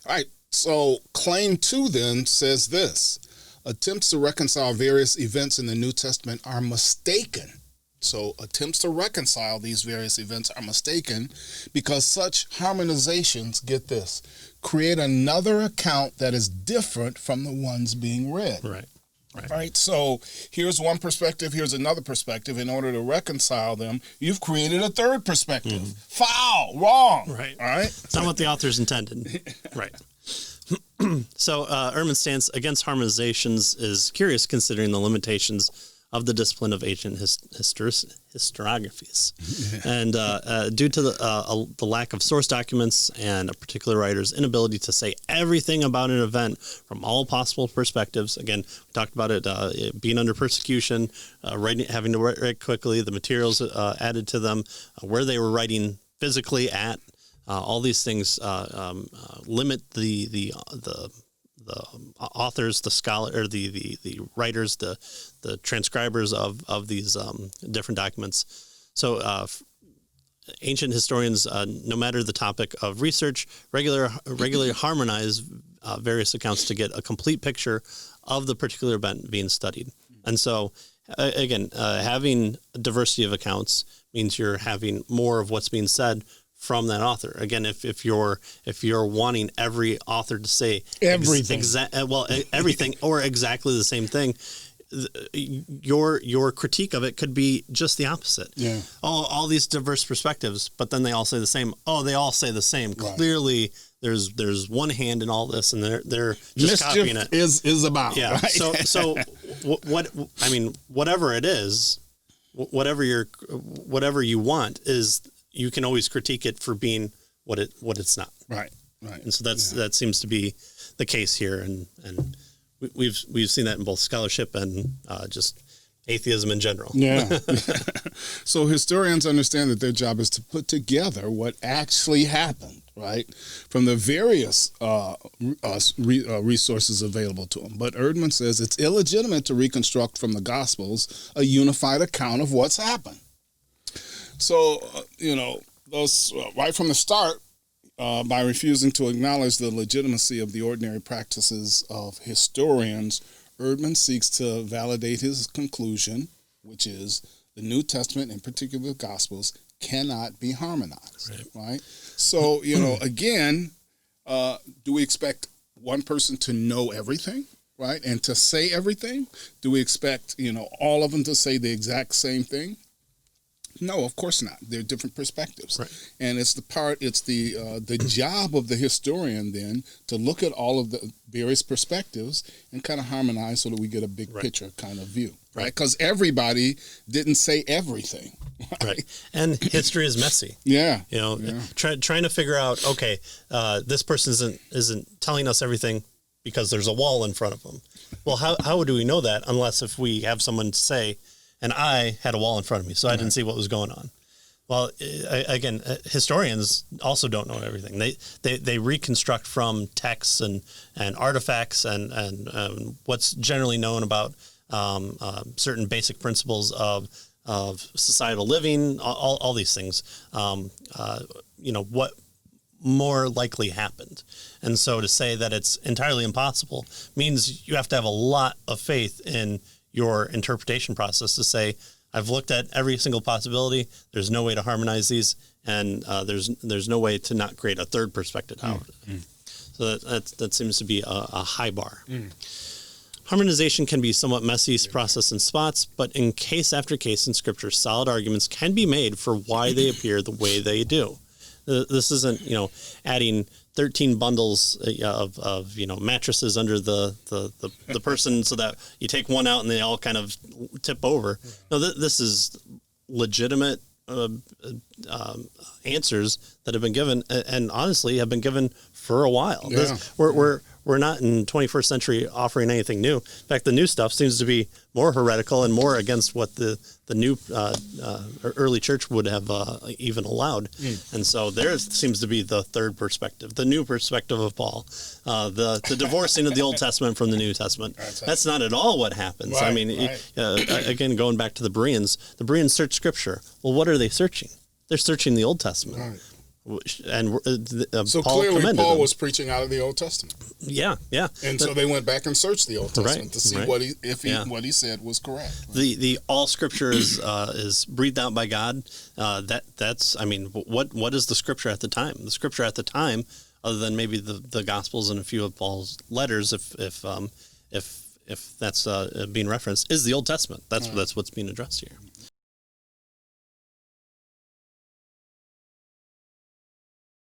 All right. So claim 2 then says this: attempts to reconcile various events in the New Testament are mistaken. So attempts to reconcile these various events are mistaken because such harmonizations, get this, create another account that is different from the ones being read. Right. Right. So here's one perspective, here's another perspective. In order to reconcile them, you've created a third perspective. Foul, wrong. Right. All right. It's not what the authors intended. Right. So Ehrman's stance against harmonizations is curious considering the limitations of the discipline of ancient historiographies. And due to the lack of source documents and a particular writer's inability to say everything about an event from all possible perspectives. Again, we talked about it being under persecution, having to write quickly, the materials added to them, where they were writing physically at. All these things limit the authors, the scholar, or the writers, the transcribers of these different documents. So ancient historians, no matter the topic of research, regularly harmonize various accounts to get a complete picture of the particular event being studied. And so, again, having a diversity of accounts means you're having more of what's being said from that author. Again, if you're wanting every author to say everything, everything or exactly the same thing, your critique of it could be just the opposite. Yeah. All these diverse perspectives, but then they all say the same. Oh, they all say the same. Right. Clearly, there's one hand in all this, and they're just copying it. Is about. Yeah. Right? So whatever it is, whatever you want is. You can always critique it for being what it's not. Right. And so that seems to be the case here, and we've seen that in both scholarship and just atheism in general. Yeah. So historians understand that their job is to put together what actually happened, right, from the various resources available to them. But Ehrman says it's illegitimate to reconstruct from the Gospels a unified account of what's happened. So, those right from the start, by refusing to acknowledge the legitimacy of the ordinary practices of historians, Ehrman seeks to validate his conclusion, which is the New Testament, in particular the Gospels, cannot be harmonized. Right? So, again, do we expect one person to know everything? Right? And to say everything? Do we expect, all of them to say the exact same thing? No, of course not. They're different perspectives. Right. And it's the job of the historian then to look at all of the various perspectives and kind of harmonize so that we get a big picture kind of view. Right? Because everybody didn't say everything. Right. And history is messy. Yeah. Trying to figure out, okay, this person isn't telling us everything because there's a wall in front of them. Well, how do we know that unless if we have someone say, and I had a wall in front of me, so I didn't see what was going on. Well, again, historians also don't know everything. They reconstruct from texts and artifacts and what's generally known about certain basic principles of societal living, all these things. What more likely happened. And so to say that it's entirely impossible means you have to have a lot of faith in your interpretation process to say, I've looked at every single possibility. There's no way to harmonize these, and there's no way to not create a third perspective out of it. So that seems to be a high bar. Harmonization can be somewhat messy process in spots, but in case after case in Scripture, solid arguments can be made for why they appear the way they do. This isn't, adding 13 bundles of mattresses under the person so that you take one out and they all kind of tip over. No, this is legitimate answers that have been given, and honestly have been given for a while. Yeah. We're not in 21st century offering anything new. In fact, the new stuff seems to be more heretical and more against what the new early church would have even allowed. And so there seems to be the third perspective, the new perspective of Paul, the divorcing of the Old Testament from the New Testament. That's not at all what happens. Right, I mean, again, going back to the Bereans search Scripture. Well, what are they searching? They're searching the Old Testament. Right. And So Paul clearly commended Paul them. was preaching out of the Old Testament. Yeah. And so they went back and searched the Old Testament to see what he said was correct. Right? The all Scripture is breathed out by God. That's I mean, what is the Scripture at the time? The Scripture at the time, other than maybe the Gospels and a few of Paul's letters, if that's being referenced, is the Old Testament. That's what's being addressed here.